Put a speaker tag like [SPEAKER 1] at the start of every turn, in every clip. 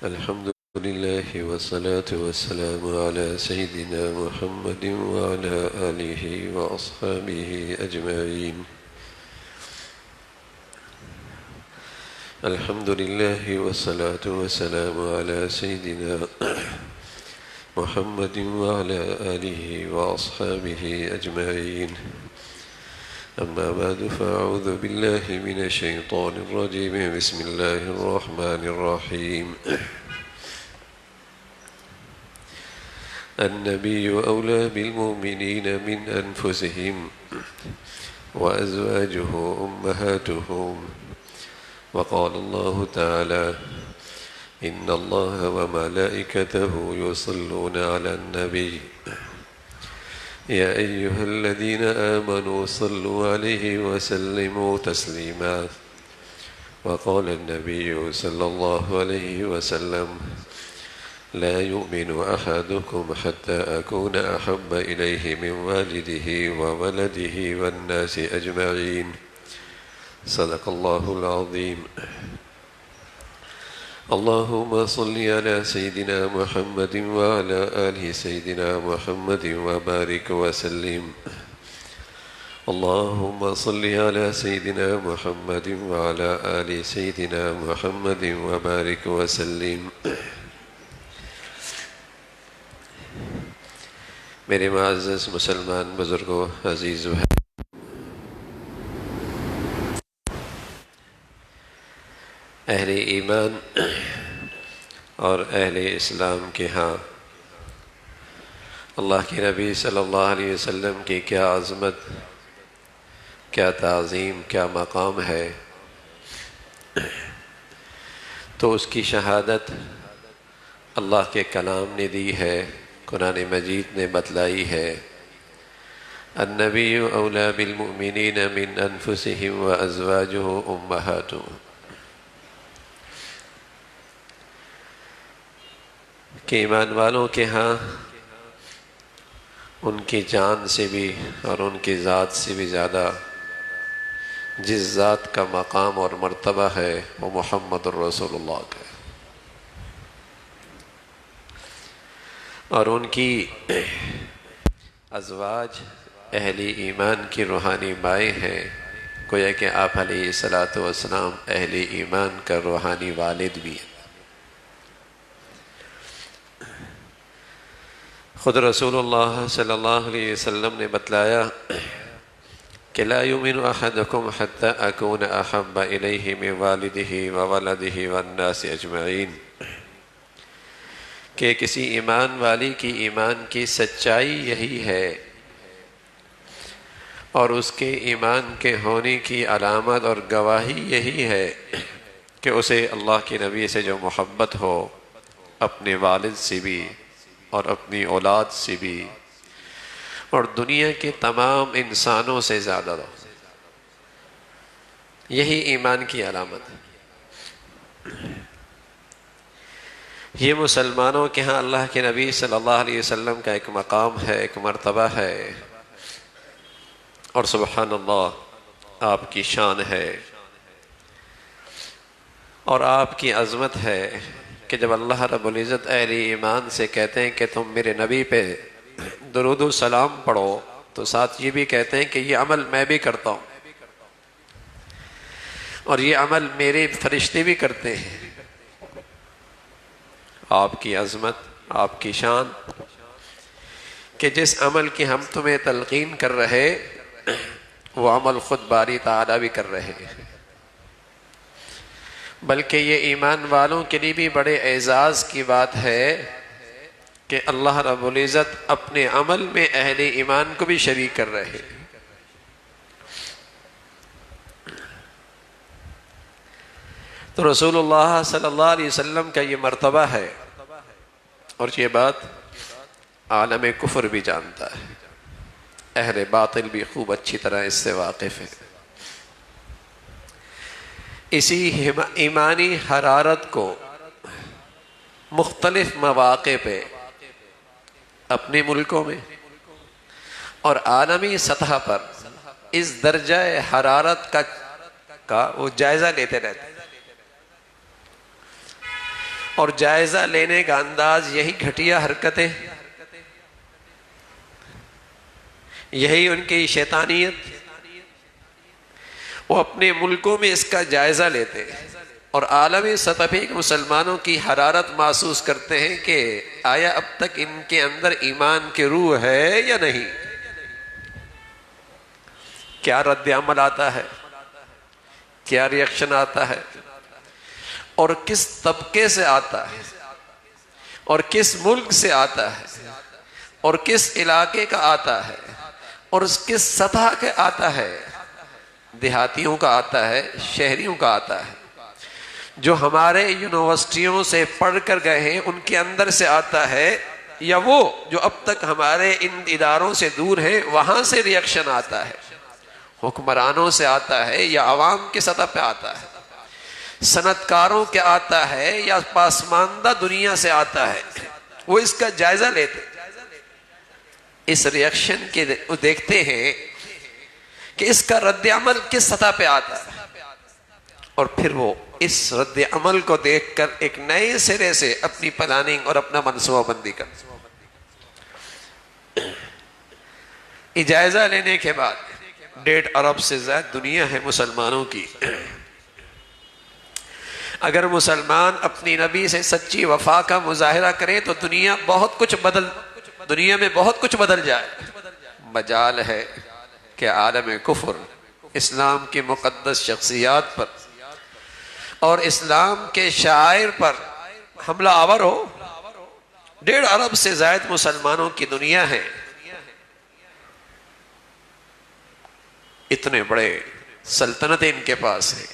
[SPEAKER 1] الحمد لله والصلاة والسلام على سيدنا محمد وعلى آله وأصحابه أجمعين. الحمد لله والصلاة والسلام على سيدنا محمد وعلى آله وأصحابه أجمعين. أما بعد فأعوذ بالله من الشيطان الرجيم. بسم الله الرحمن الرحيم. النبي أولى بالمؤمنين من أنفسهم وأزواجه أمهاتهم. وقال الله تعالى: إن الله وملائكته يصلون على النبي يا أيها الذين آمنوا صلوا عليه وسلموا تسليما. وقال النبي صلى الله عليه وسلم: لا يؤمن أحدكم حتى أكون أحب إليه من والده وولده والناس أجمعين. صدق الله العظيم. اللهم صل على سيدنا محمد وعلى آل سيدنا محمد وبارك وسلم. اللهم صل على سيدنا محمد وعلى آل سيدنا محمد وبارك وسلم. میرے معزز مسلمان بزرگوں، عزیز و اہل ایمان اور اہل اسلام کے ہاں اللہ کے نبی صلی اللہ علیہ وسلم کی کیا عظمت، کیا تعظیم، کیا مقام ہے. تو اس کی شہادت اللہ کے کلام نے دی ہے، قرآن مجید نے بتلائی ہے. النبی اولی بالمؤمنین من انفسهم وازواجہ امہاتهم، کہ ایمان والوں کے ہاں ان کی جان سے بھی اور ان کی ذات سے بھی زیادہ جس ذات کا مقام اور مرتبہ ہے وہ محمد الرسول اللہ کا ہے. اور ان کی ازواج اہل ایمان کی روحانی مائیں ہیں، گویا کہ آپ علیہ الصلاۃ والسلام اہل ایمان کا روحانی والد بھی ہیں. خود رسول اللہ صلی اللہ علیہ وسلم نے بتلایا کہ لا یؤمن احدکم حتی اکون احب الیہ من والدہ وولدہ والناس اجمعین، کہ کسی ایمان والی کی ایمان کی سچائی یہی ہے اور اس کے ایمان کے ہونے کی علامت اور گواہی یہی ہے کہ اسے اللہ کے نبی سے جو محبت ہو، اپنے والد سے بھی اور اپنی اولاد سے بھی اور دنیا کے تمام انسانوں سے زیادہ ہو. یہی ایمان کی علامت ہے. یہ مسلمانوں کے ہاں اللہ کے نبی صلی اللہ علیہ وسلم کا ایک مقام ہے، ایک مرتبہ ہے. اور سبحان اللہ، آپ کی شان ہے اور آپ کی عظمت ہے کہ جب اللہ رب العزت اہل ایمان سے کہتے ہیں کہ تم میرے نبی پہ درود و سلام پڑھو، تو ساتھ یہ بھی کہتے ہیں کہ یہ عمل میں بھی کرتا ہوں اور یہ عمل میرے فرشتے بھی کرتے ہیں. آپ کی عظمت، آپ کی شان کہ جس عمل کی ہم تمہیں تلقین کر رہے وہ عمل خود باری تعالیٰ بھی کر رہے ہیں. بلکہ یہ ایمان والوں کے لیے بھی بڑے اعزاز کی بات ہے کہ اللہ رب العزت اپنے عمل میں اہل ایمان کو بھی شریک کر رہے ہیں. تو رسول اللہ صلی اللہ علیہ وسلم کا یہ مرتبہ ہے اور یہ بات عالم کفر بھی جانتا ہے، اہل باطل بھی خوب اچھی طرح اس سے واقف ہے. اسی ایمانی حرارت کو مختلف مواقع پہ اپنے ملکوں میں اور عالمی سطح پر اس درجہ حرارت کا وہ جائزہ لیتے رہتے ہیں. اور جائزہ لینے کا انداز یہی گھٹیا حرکتیں، یہی ان کی شیطانیت، وہ اپنے ملکوں میں اس کا جائزہ لیتے ہیں اور عالمی سطح پہ مسلمانوں کی حرارت محسوس کرتے ہیں کہ آیا اب تک ان کے اندر ایمان کی روح ہے یا نہیں، کیا رد عمل آتا ہے، کیا ریئیکشن آتا ہے، اور کس طبقے سے آتا ہے، اور کس ملک سے آتا ہے، اور کس علاقے کا آتا ہے، اور کس سطح کے آتا ہے، دیہاتیوں کا آتا ہے، شہریوں کا آتا ہے، جو ہمارے یونیورسٹیوں سے پڑھ کر گئے ہیں ان کے اندر سے آتا ہے، یا وہ جو اب تک ہمارے ان اداروں سے دور ہیں وہاں سے ریئیکشن آتا ہے، حکمرانوں سے آتا ہے یا عوام کی سطح پہ آتا ہے، صنعت کاروں کے آتا ہے یا پسماندہ دنیا سے آتا ہے، وہ اس کا جائزہ لیتے، اس ریئیکشن کے دیکھتے ہیں کہ اس کا رد عمل کس سطح پہ آتا ہے، اور پھر وہ اس رد عمل کو دیکھ کر ایک نئے سرے سے اپنی پلاننگ اور اپنا منصوبہ بندی کر۔ جائزہ لینے کے بعد 1.5 ارب سے زائد دنیا ہے مسلمانوں کی، اگر مسلمان اپنی نبی سے سچی وفا کا مظاہرہ کرے تو دنیا میں بہت کچھ بدل جائے۔ مجال ہے کہ عالم کفر اسلام کی مقدس شخصیات پر اور اسلام کے شاعر پر حملہ آور ہو۔ 1.5 ارب سے زائد مسلمانوں کی دنیا ہے، اتنے بڑے سلطنتیں ان کے پاس ہیں،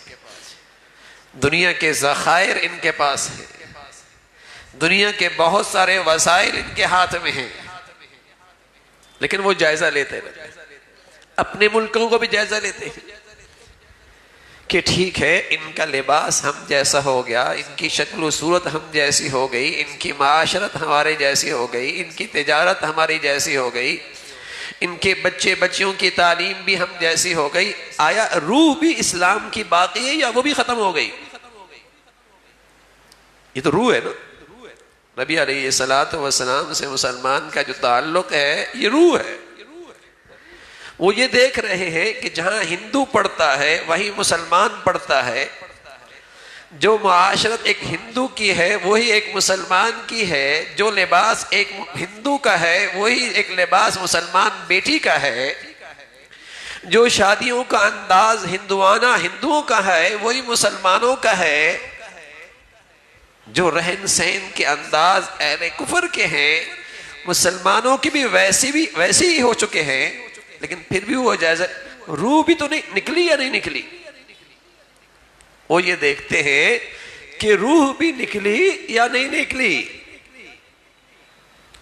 [SPEAKER 1] دنیا کے ذخائر ان کے پاس ہیں، دنیا کے بہت سارے وسائل ان کے ہاتھ میں ہیں، لیکن وہ جائزہ لیتے رہتے، اپنے ملکوں کو بھی جائزہ لیتے ہیں کہ ٹھیک ہے ان کا لباس ہم جیسا ہو گیا، ان کی شکل و صورت ہم جیسی ہو گئی، ان کی معاشرت ہمارے جیسی ہو گئی، ان کی تجارت ہماری جیسی ہو گئی، ان کے بچیوں کی تعلیم بھی ہم جیسی ہو گئی، آیا روح بھی اسلام کی باقی ہے یا وہ بھی ختم ہو گئی؟ یہ تو روح ہے نا، نبی علیہ الصلوۃ والسلام سے مسلمان کا جو تعلق ہے یہ روح ہے۔ وہ یہ دیکھ رہے ہیں کہ جہاں ہندو پڑھتا ہے وہی مسلمان پڑھتا ہے، جو معاشرت ایک ہندو کی ہے وہی ایک مسلمان کی ہے، جو لباس ایک ہندو کا ہے وہی ایک لباس مسلمان بیٹی کا ہے، جو شادیوں کا انداز ہندوانہ ہندوؤں کا ہے وہی مسلمانوں کا ہے، جو رہن سہن کے انداز اہل کفر کے ہیں مسلمانوں کی بھی ویسی ہی ہو چکے ہیں، لیکن پھر بھی وہ جائزہ روح بھی تو نہیں نکلی یا نہیں نکلی؟ وہ یہ دیکھتے ہیں کہ روح بھی نکلی یا نہیں نکلی،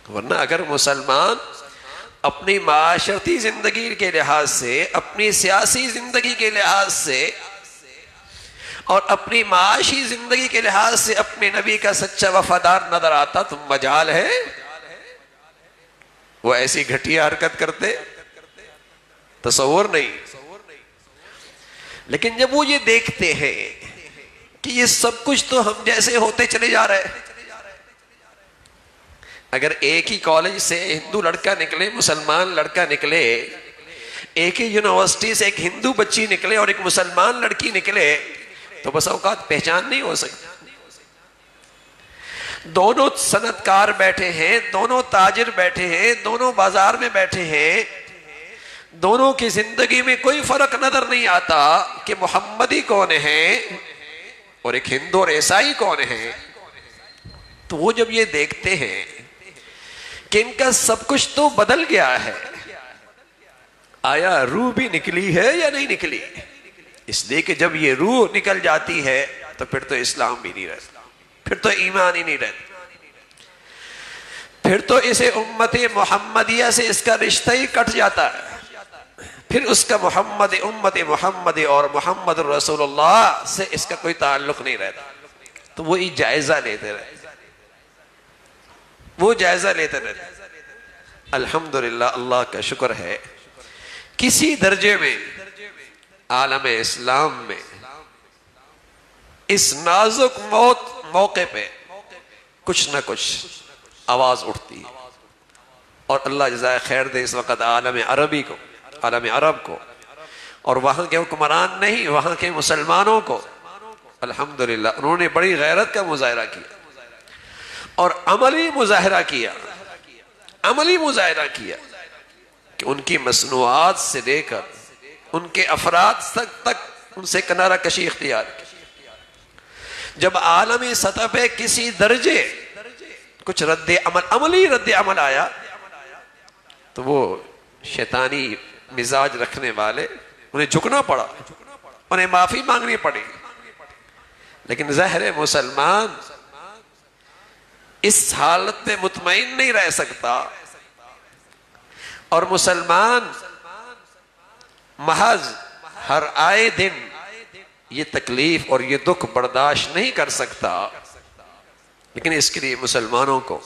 [SPEAKER 1] ورنہ اگر مسلمان اپنی معاشرتی زندگی کے لحاظ سے، اپنی سیاسی زندگی کے لحاظ سے اور اپنی معاشی زندگی کے لحاظ سے اپنے نبی کا سچا وفادار نظر آتا تو مجال ہے وہ ایسی گھٹیا حرکت کرتے؟ تصور نہیں۔ لیکن جب وہ یہ دیکھتے ہیں کہ یہ سب کچھ تو ہم جیسے ہوتے چلے جا رہے، اگر ایک ہی کالج سے ہندو لڑکا نکلے، مسلمان لڑکا نکلے، ایک ہی یونیورسٹی سے ایک ہندو بچی نکلے اور ایک مسلمان لڑکی نکلے، تو بس اوقات پہچان نہیں ہو سکتی۔ دونوں صنعت کار بیٹھے ہیں، دونوں تاجر بیٹھے ہیں، دونوں بازار میں بیٹھے ہیں، دونوں کی زندگی میں کوئی فرق نظر نہیں آتا کہ محمدی کون ہے اور ایک ہندو اور عیسائی کون ہے۔ تو وہ جب یہ دیکھتے ہیں کہ ان کا سب کچھ تو بدل گیا ہے، آیا روح بھی نکلی ہے یا نہیں نکلی؟ اس لیے کہ جب یہ روح نکل جاتی ہے تو پھر تو اسلام بھی نہیں رہتا، پھر تو ایمان ہی نہیں رہتا، پھر تو اسے امت محمدیہ سے اس کا رشتہ ہی کٹ جاتا ہے، پھر اس کا امت محمد اور محمد رسول اللہ سے اس کا کوئی تعلق نہیں رہتا۔ تو وہی جائزہ لیتے رہے، وہ جائزہ لیتے رہتے۔ الحمدللہ، اللہ کا شکر ہے، کسی درجے میں عالم اسلام میں اس نازک موقع پہ کچھ نہ کچھ آواز اٹھتی ہے. اور اللہ جزائے خیر دے اس وقت عالم عرب کو اور وہاں کے حکمران نہیں، وہاں کے مسلمانوں کو الحمدللہ انہوں نے بڑی غیرت کا مظاہرہ کیا اور عملی مظاہرہ کیا کہ ان کی مصنوعات سے لے کر ان کے افراد تک ان سے کنارہ کشی اختیار کی. جب عالمی سطح پہ کسی درجے کچھ عملی رد عمل آیا تو وہ شیطانی مزاج رکھنے والے انہیں جھکنا پڑا، انہیں معافی مانگنی پڑی. لیکن ظاہر مسلمان اس حالت میں مطمئن نہیں رہ سکتا، اور مسلمان محض ہر آئے دن یہ تکلیف اور یہ دکھ برداشت نہیں کر سکتا. لیکن اس کے لیے مسلمانوں کو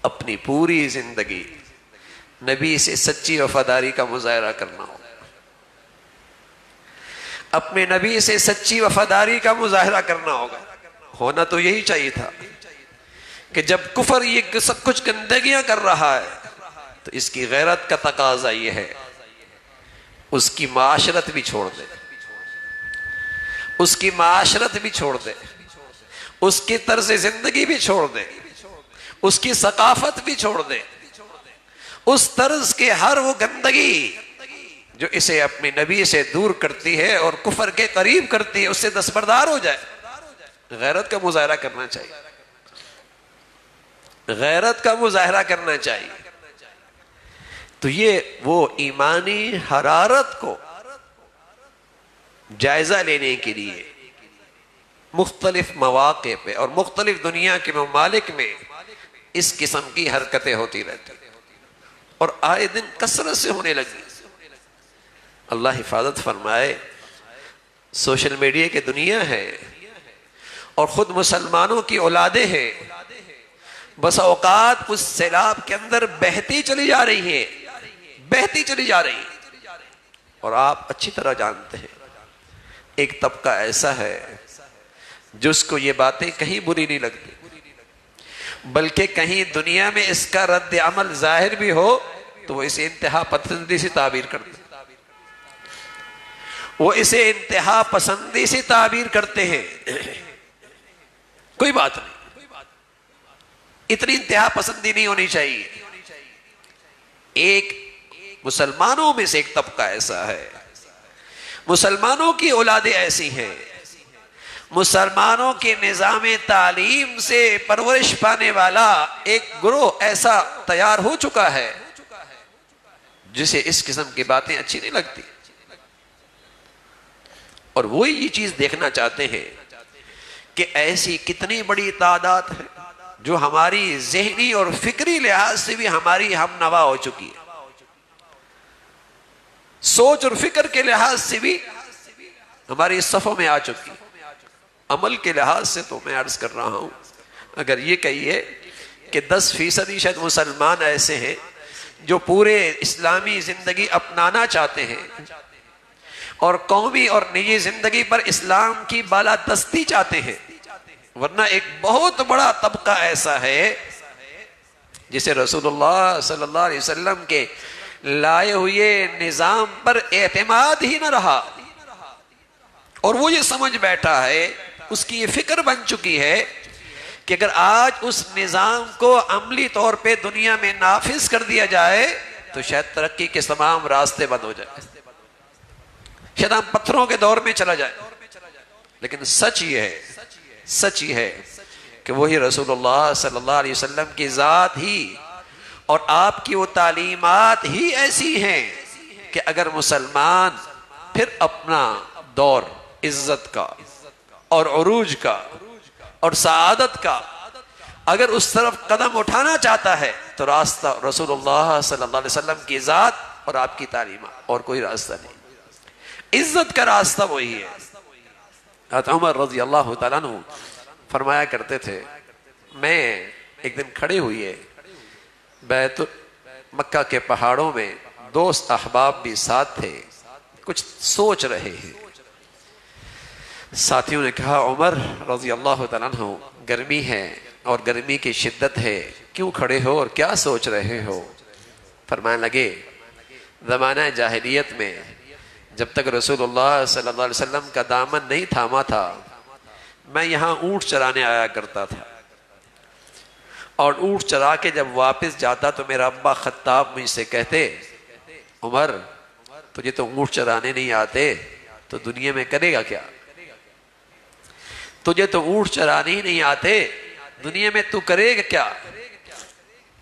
[SPEAKER 1] اپنی پوری زندگی نبی سے سچی وفاداری کا مظاہرہ کرنا ہوگا. اپنے نبی سے سچی وفاداری کا مظاہرہ کرنا ہوگا. ہونا تو یہی چاہیے تھا کہ جب کفر یہ سب کچھ گندگیاں کر رہا ہے تو اس کی غیرت کا تقاضا یہ ہے اس کی معاشرت بھی چھوڑ دے، اس کی معاشرت بھی چھوڑ دے، اس کی طرز زندگی بھی چھوڑ دے، اس کی ثقافت بھی چھوڑ دے، اس طرز کے ہر وہ گندگی جو اسے اپنے نبی سے دور کرتی ہے اور کفر کے قریب کرتی ہے اس سے دستبردار ہو جائے. غیرت کا مظاہرہ کرنا چاہیے، غیرت کا مظاہرہ کرنا چاہیے. تو یہ وہ ایمانی حرارت کو جائزہ لینے کے لیے مختلف مواقع پہ اور مختلف دنیا کے ممالک میں اس قسم کی حرکتیں ہوتی رہتی اور آئے دن کثرت سے ہونے لگی. اللہ حفاظت فرمائے. سوشل میڈیا کی دنیا ہے اور خود مسلمانوں کی اولادیں ہیں، بس اوقات اس سیلاب کے اندر بہتی چلی جا رہی ہیں. اور آپ اچھی طرح جانتے ہیں ایک طبقہ ایسا ہے جس کو یہ باتیں کہیں بری نہیں لگتی، بلکہ کہیں دنیا میں اس کا رد عمل ظاہر بھی ہو تو وہ اسے انتہا پسندی سے تعبیر کرتے ہیں. کوئی بات نہیں، اتنی انتہا پسندی نہیں ہونی چاہیے. ایک مسلمانوں میں سے ایک طبقہ ایسا ہے، مسلمانوں کی اولادیں ایسی ہیں، مسلمانوں کے نظام تعلیم سے پرورش پانے والا ایک گروہ ایسا تیار ہو چکا ہے جسے اس قسم کی باتیں اچھی نہیں لگتی، اور وہ یہ چیز دیکھنا چاہتے ہیں کہ ایسی کتنی بڑی تعداد ہے جو ہماری ذہنی اور فکری لحاظ سے بھی ہماری ہم نوا ہو چکی ہے، سوچ اور فکر کے لحاظ سے بھی ہماری صفوں میں آ چکی ہے. عمل کے لحاظ سے تو میں عرض کر رہا ہوں اگر یہ کہیے کہ 10% شاید مسلمان ایسے ہیں جو پورے اسلامی زندگی اپنانا چاہتے ہیں اور قومی اور نجی زندگی پر اسلام کی بالادستی چاہتے ہیں، ورنہ ایک بہت بڑا طبقہ ایسا ہے جسے رسول اللہ صلی اللہ علیہ وسلم کے لائے ہوئے نظام پر اعتماد ہی نہ رہا، اور وہ یہ سمجھ بیٹھا ہے، اس کی یہ فکر بن چکی ہے کہ اگر آج اس نظام کو عملی طور پہ دنیا میں نافذ کر دیا جائے تو شاید ترقی کے تمام راستے بند ہو جائے، شاید ہم پتھروں کے دور میں چلا جائے. لیکن سچ یہ ہے کہ وہی رسول اللہ صلی اللہ علیہ وسلم کی ذات ہی اور آپ کی وہ تعلیمات ہی ایسی ہیں کہ اگر مسلمان پھر اپنا دور عزت کا اور عروج کا اور سعادت کا اگر اس طرف قدم اٹھانا چاہتا ہے تو راستہ رسول اللہ صلی اللہ علیہ وسلم کی ذات اور آپ کی تعلیمات، اور کوئی راستہ نہیں. عزت کا راستہ وہی ہے. حضرت عمر رضی اللہ تعالیٰ عنہ فرمایا کرتے تھے، میں ایک دن کھڑے ہوئے بیت مکہ کے پہاڑوں میں، دوست احباب بھی ساتھ تھے، کچھ سوچ رہے ہیں. ساتھیوں نے کہا عمر رضی اللہ تعالیٰ عنہ گرمی ہے اور گرمی کی شدت ہے، کیوں کھڑے ہو اور کیا سوچ رہے ہو؟ فرمانے لگے زمانہ جاہلیت میں جب تک رسول اللہ صلی اللہ علیہ وسلم کا دامن نہیں تھاما تھا میں یہاں اونٹ چرانے آیا کرتا تھا، اور اونٹ چرا کے جب واپس جاتا تو میرا ابا خطاب مجھ سے کہتے عمر تجھے تو اونٹ چرانے نہیں آتے تو دنیا میں کرے گا کیا؟ تجھے تو اونٹ چرانے ہی نہیں آتے دنیا میں تو کرے گا کیا؟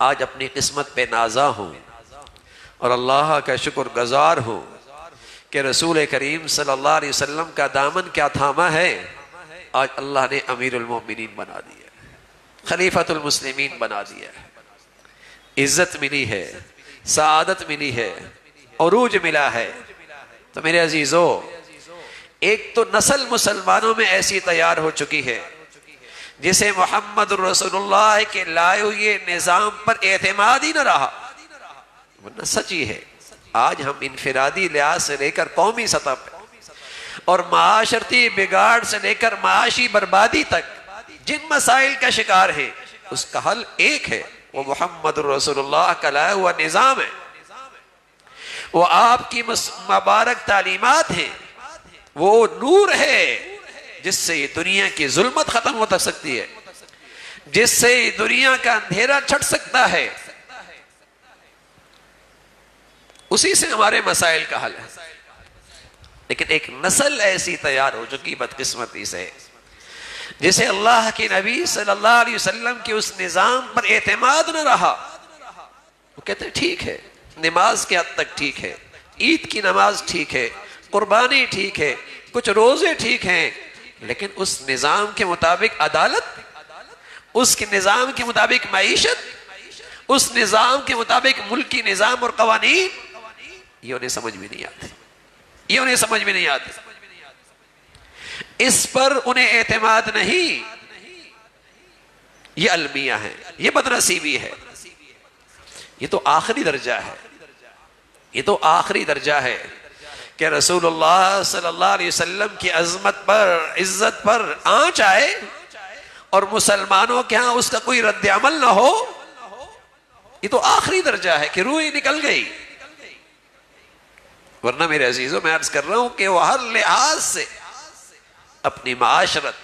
[SPEAKER 1] آج اپنی قسمت پہ نازا ہوں اور اللہ کا شکر گزار ہوں کہ رسول کریم صلی اللہ علیہ وسلم کا دامن کیا تھاما ہے، آج اللہ نے امیر المومنین بنا دیا، خلیفۃ المسلمین بنا دیا، عزت ملی ہے، سعادت ملی ہے، عروج ملا ہے۔ تو میرے عزیزو، ایک تو نسل مسلمانوں میں ایسی تیار ہو چکی ہے جسے محمد رسول اللہ کے لائے ہوئے نظام پر اعتماد ہی نہ رہا، ورنہ سچ ہی ہے آج ہم انفرادی لحاظ سے لے کر قومی سطح پہ اور معاشرتی بگاڑ سے لے کر معاشی بربادی تک جن مسائل کا شکار ہیں اس کا حل ایک ہے، وہ محمد رسول اللہ کا لایا ہوا نظام ہے، وہ آپ کی مبارک تعلیمات ہیں، وہ نور ہے جس سے یہ دنیا کی ظلمت ختم ہو سکتی ہے، جس سے دنیا کا اندھیرا چھٹ سکتا ہے، اسی سے ہمارے مسائل کا حل ہے۔ لیکن ایک نسل ایسی تیار ہو چکی بدقسمتی سے جسے اللہ کے نبی صلی اللہ علیہ وسلم کے اس نظام پر اعتماد نہ رہا، وہ کہتے ہیں ٹھیک ہے نماز کے حد تک ٹھیک ہے، عید کی نماز ٹھیک ہے، قربانی ٹھیک ہے، کچھ روزے ٹھیک ہیں، لیکن اس نظام کے مطابق عدالت، اس کے نظام کے مطابق معیشت، اس نظام کے مطابق ملکی نظام اور قوانین، یہ انہیں سمجھ میں نہیں آتے، یہ انہیں سمجھ میں نہیں آتے، اس پر انہیں اعتماد نہیں، یہ المیہ ہے، یہ بدنصیبی ہے، یہ تو آخری درجہ ہے، یہ تو آخری درجہ ہے کہ رسول اللہ صلی اللہ علیہ وسلم کی عظمت پر عزت پر آنچ آئے اور مسلمانوں کے ہاں اس کا کوئی رد عمل نہ ہو، یہ تو آخری درجہ ہے کہ روح ہی نکل گئی۔ ورنہ میرے عزیزوں میں عرض کر رہا ہوں کہ وہ ہر لحاظ سے اپنی معاشرت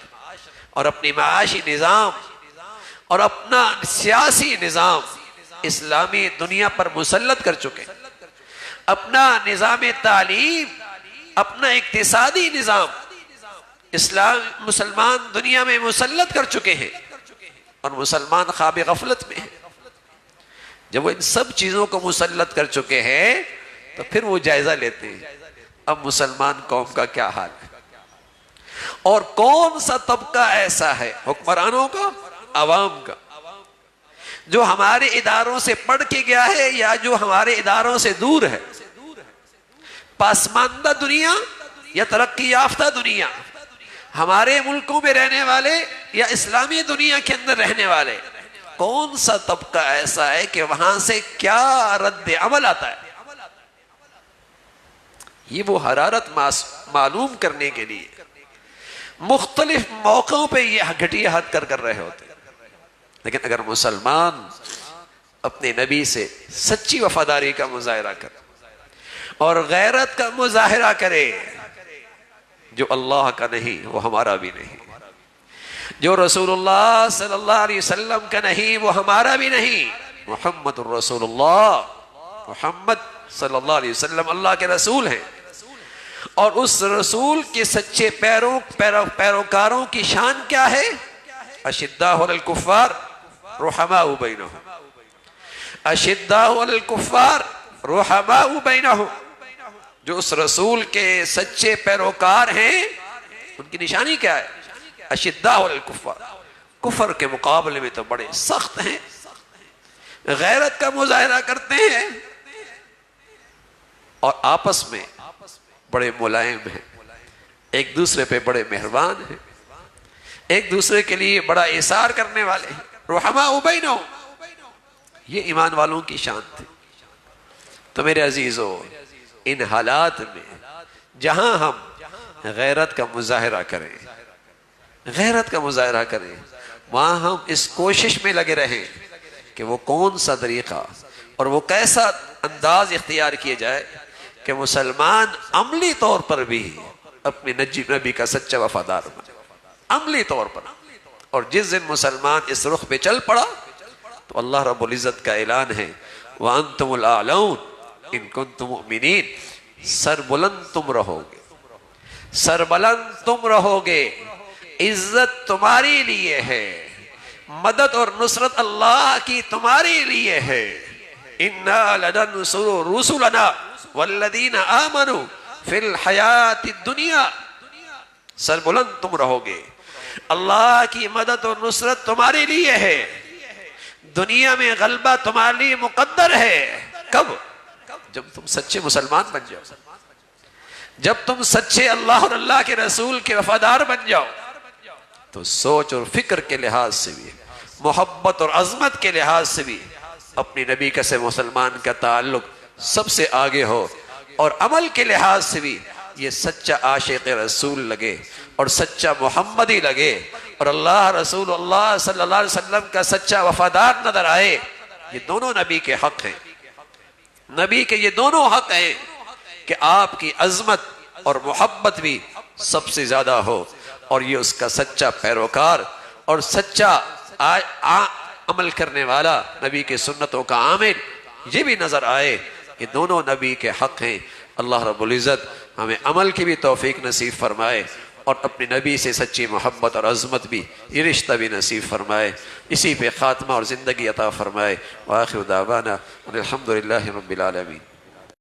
[SPEAKER 1] اور اپنی معاشی نظام اور اپنا سیاسی نظام اسلامی دنیا پر مسلط کر چکے، اپنا نظام تعلیم، اپنا اقتصادی نظام اسلام مسلمان دنیا میں مسلط کر چکے ہیں، اور مسلمان خواب غفلت میں ہیں۔ جب وہ ان سب چیزوں کو مسلط کر چکے ہیں تو پھر وہ جائزہ لیتے ہیں اب مسلمان قوم کا کیا حال ہے، اور کون سا طبقہ ایسا ہے حکمرانوں کا، عوام کا، جو ہمارے اداروں سے پڑھ کے گیا ہے یا جو ہمارے اداروں سے دور ہے، پسماندہ دنیا یا ترقی یافتہ دنیا، ہمارے ملکوں میں رہنے والے یا اسلامی دنیا کے اندر رہنے والے، کون سا طبقہ ایسا ہے کہ وہاں سے کیا رد عمل آتا ہے، یہ وہ حرارت معلوم کرنے کے لیے مختلف موقعوں پہ یہ گھٹیا حرکت کر رہے ہوتے ہیں۔ لیکن اگر مسلمان اپنے نبی سے سچی وفاداری کا مظاہرہ کرے اور غیرت کا مظاہرہ کرے، جو اللہ کا نہیں وہ ہمارا بھی نہیں، جو رسول اللہ صلی اللہ علیہ وسلم کا نہیں وہ ہمارا بھی نہیں، محمد الرسول اللہ، محمد صلی اللہ علیہ وسلم اللہ کے رسول ہیں، اور اس رسول کے سچے پیروکاروں کی شان کیا ہے؟ اشداء علی الکفار رحماء بینہم، اشداء علی الکفار رحماء بینہم، جو اس رسول کے سچے پیروکار ہیں ان کی نشانی کیا ہے؟ اشداء علی الکفار، کفر کے مقابلے میں تو بڑے سخت ہیں، غیرت کا مظاہرہ کرتے ہیں، اور آپس میں بڑے ملائم ہیں، ایک دوسرے پہ بڑے مہربان ہیں، ایک دوسرے کے لیے بڑا احسان کرنے والے ہیں، رحماء بینہم، یہ ایمان والوں کی شان تھی۔ تو میرے عزیزو، ان حالات میں جہاں ہم غیرت کا مظاہرہ کریں، غیرت کا مظاہرہ کریں، وہاں ہم اس کوشش میں لگے رہیں کہ وہ کون سا طریقہ اور وہ کیسا انداز اختیار کیے جائے کہ مسلمان عملی طور پر بھی اپنے نبی کا سچا وفادار بنے، عملی طور پر۔ اور جس دن مسلمان اس رخ پہ چل پڑا تو اللہ رب العزت کا اعلان ہے وَأَنْتُمُ الْأَعْلَوْنَ إِن كُنتُم مُؤْمِنِينَ، سر بلند تم رہو گے، سر بلند تم رہو گے، عزت تمہاری لیے ہے، مدد اور نصرت اللہ کی تمہاری لیے ہے۔ اِنَّا لَنَنْصُرُ رُسُلَنَا وَالَّذِينَ آمَنُوا فِي الْحَيَاةِ الدُّنْيَا، سر بلند تم رہو گے، اللہ کی مدد اور نصرت تمہارے لیے ہے، دنیا میں غلبہ تمہارے لیے مقدر ہے۔ کب؟ جب تم سچے مسلمان بن جاؤ، جب تم سچے اللہ اور اللہ کے رسول کے وفادار بن جاؤ، تو سوچ اور فکر کے لحاظ سے بھی، محبت اور عظمت کے لحاظ سے بھی اپنی نبی کا سے مسلمان کا تعلق سب سے آگے ہو، اور عمل کے لحاظ سے بھی یہ سچا عاشق رسول لگے اور سچا محمدی لگے اور اللہ رسول اللہ صلی اللہ علیہ وسلم کا سچا وفادار نظر آئے۔ یہ دونوں نبی کے حق ہیں، نبی کے یہ دونوں حق ہیں کہ آپ کی عظمت اور محبت بھی سب سے زیادہ ہو، اور یہ اس کا سچا پیروکار اور سچا عمل کرنے والا، نبی کے سنتوں کا عامل یہ بھی نظر آئے۔ یہ دونوں نبی کے حق ہیں۔ اللہ رب العزت ہمیں عمل کی بھی توفیق نصیب فرمائے اور اپنے نبی سے سچی محبت اور عظمت بھی، یہ رشتہ بھی نصیب فرمائے، اسی پہ خاتمہ اور زندگی عطا فرمائے۔ وآخر دعوانا الحمدللہ رب العالمین۔